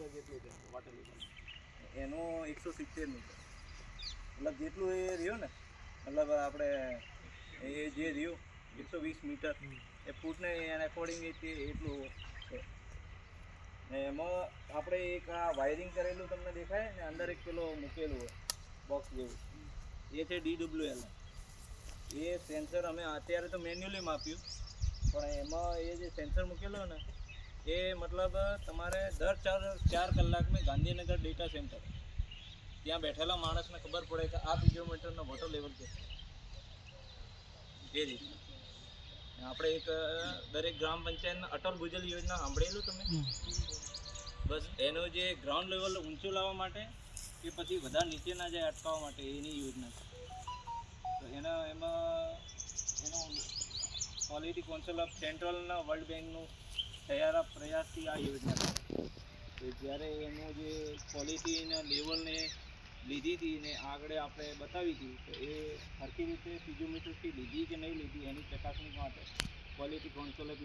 Metre જેટલું છે water level? એનું 170 મીટર, મતલબ જેટલું એ રહ્યું ને, મતલબ આપણે એ જે રહ્યું 120 મીટર એ ફૂટને એના એકોર્ડિંગ એટલું છે. ને એમાં આપણે એક આ વાયરિંગ કરેલું તમને દેખાય ને, અંદર એક પેલો મૂકેલું હોય બોક્સ જેવું, એ છે DWL. એ સેન્સર અમે અત્યારે તો મેન્યુઅલી માપ્યું, પણ એમાં એ જે સેન્સર મૂકેલું ને એ મતલબ તમારે દર 4 કલાક મેં ગાંધીનગર ડેટા સેન્ટર ત્યાં બેઠેલા માણસને ખબર પડે કે આ કિલોમીટરનો વોટર લેવલ કેટલું. એ રીતે આપણે એક દરેક ગ્રામ પંચાયતના અટલ ભૂજલ યોજના સાંભળેલું તમે? બસ એનું જે ગ્રાઉન્ડ લેવલ ઊંચું લાવવા માટે કે પછી વધારે નીચે ના જાય અટકાવવા માટે એની યોજના છે. તો એમાં એનું ક્વોલિટી કાઉન્સિલ ઓફ સેન્ટ્રલના વર્લ્ડ બેંકનું તૈયાર પ્રયાસથી આ યોજના છે. તો જ્યારે એનું જે ક્વોલિટીના લેવલને લીધી હતી ને આગળ આપણે બતાવી હતી, તો એ સરખી રીતે ફિઝોમીટરથી લીધી કે નહીં લીધી એની ચકાસણી માટે ક્વોલિટી કાઉન્સિલ ઓફ